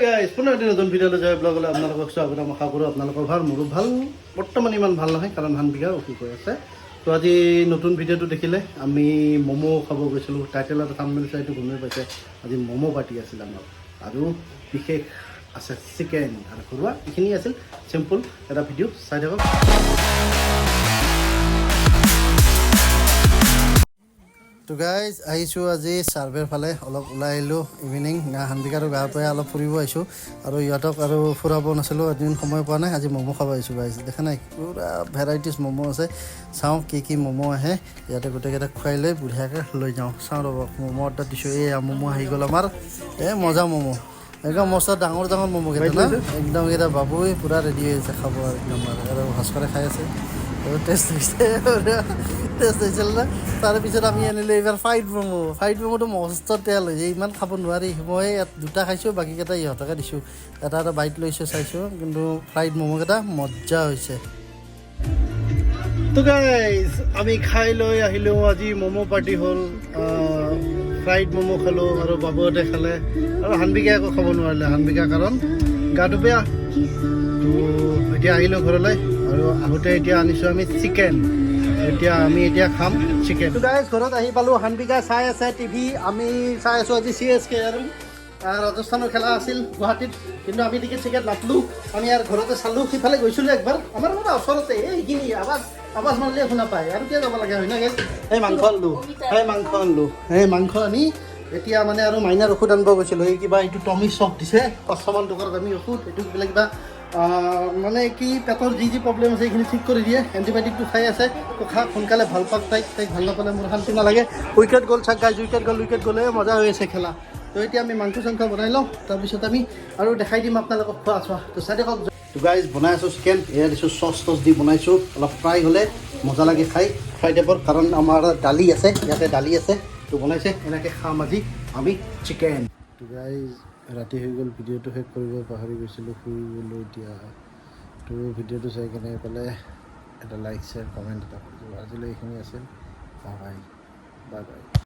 guys পুনৰ এটি নতুন ভিডিঅ'লৈ যায় ব্লগলৈ আপোনালোকক স্বাগতম আশা কৰোঁ আপোনালোকৰ ভাল মোৰো ভাল বৰ্তমান ইমান ভাল নহয় কাৰণ হানবিঘা অসুখ হৈ আছে তো আজি নতুন ভিডিঅ'টো দেখিলে আমি ম'ম' খাব গৈছিলোঁ টাইটেল এটা থাম্বনেইল চাইটো গমেই পাইছে আজি ম'ম' পাৰ্টি আছিল আমাৰ আৰু বিশেষ আছে চিকেন আৰু ঘৰুৱা এইখিনি আছিল চিম্পল এটা ভিডিঅ' চাই থাকক তো গাইজ আহিছোঁ আজি চাৰ্ভেৰ ফালে অলপ ওলাই আহিলোঁ ইভিনিং হানবিঘাটো গাঁৱৰ পৰা অলপ ফুৰিব আহিছোঁ আৰু ইহঁতক আৰু ফুৰাব নাছিলোঁ এদিন সময় পোৱা নাই আজি ম'ম' খাব আহিছোঁ গাইজ দেখা নাই পুৰা ভেৰাইটিজ ম'ম' আছে চাওঁ কি ম'ম' আহে ইয়াতে গোটেইকেইটা খুৱাই লৈ বঢ়িয়াকৈ লৈ যাওঁ চাওঁ ৰ'ব ম'ম' অৰ্ডাৰ দিছোঁ এই ম'ম' আহি গ'ল আমাৰ এই মজা ম'ম' একদম মস্ত ডাঙৰ ম'ম'কেইটা না একদম কেইটা বাবুই পূৰা ৰেডি হৈ আছে খাব একদম আৰু ভাস্কৰে খাই আছে টেষ্ট হৈছিল না তাৰপিছত আমি আনিলোঁ এইবাৰ ফ্ৰাইড ম'ম'টো মস্ত তেল হৈছে ইমান খাব নোৱাৰি মই ইয়াত দুটা খাইছোঁ বাকীকেইটা ইহঁতকে দিছোঁ এটা বাইট লৈছোঁ চাইছোঁ কিন্তু ফ্ৰাইড ম'ম'কেইটা মজা হৈছে তো গাইজ আমি খাই লৈ আহিলোঁ আজি ম'ম' পাৰ্টি হ'ল ফ্ৰাইড ম'ম' খালোঁ আৰু বাবুহঁতে খালে আৰু হানবিঘা একো খাব নোৱাৰিলে হানবিঘা কাৰণ গাটো বেয়া তো এতিয়া আহিলোঁ ঘৰলৈ আৰু আহোঁতে এতিয়া আনিছোঁ আমি চিকেন আমি খাম চিকেন তো গাইজ ঘৰত আহি পালোঁ হানবিঘা চাই আছে টিভি আমি চাই আছোঁ আজি CSK আৰু ৰাজস্থানৰ খেলা আছিল গুৱাহাটীত কিন্তু আমি টিকেট চিকেট নাপালোঁ আমি আৰু ঘৰতে চালোঁ সিফালে গৈছিলোঁ একবাৰ আমাৰ মানে ওচৰতে এইখিনি আৱাজ মাৰিলে শুনা পায় আৰু কিয় যাব লাগে হয় না গাইজ মাংস আনি এতিয়া মানে আৰু মাইনাৰ ঔষধ আনিব গৈছিলোঁ এই কিবা এইটো টমি চক দিছে 500মান টকাৰ দামী ঔষধ এইটো কিবা মানে কি পেটৰ যি প্ৰব্লেম আছে এইখিনি ঠিক কৰি দিয়ে এণ্টিবায়'টিকটো খাই আছে তো খা সোনকালে ভাল পাওক তাইক ভাল নাপালে মোৰ শান্তি নালাগে উইকেট গ'ল চাক গাইজ উইকেট গ'লে মজা হৈ আছে খেলা তো এতিয়া আমি মাংস বনাই লওঁ তাৰপিছত আমি আৰু দেখাই দিম আপোনালোকক খোৱা চোৱা তো চাই থাকক তো গাইজ বনাই আছোঁ চিকেন এয়া দিছোঁ চচ দি বনাইছোঁ অলপ ফ্ৰাই হ'লে মজা লাগে খাই ফ্ৰাই টাইপৰ কাৰণ আমাৰ দালি আছে ইয়াতে দালি আছে তো বনাইছে এনেকৈ খাম আজি আমি চিকেন তো গাইজ ৰাতি হৈ গ'ল ভিডিঅ'টো শেষ কৰিব পাহৰি গৈছিলোঁ শুই গ'লোঁ এতিয়া তো ভিডিঅ'টো চাই কেনে পেলাই এটা লাইক শ্বেয়াৰ কমেণ্ট এটা কৰিছোঁ আজিলৈ এইখিনি আছিল বাই বাই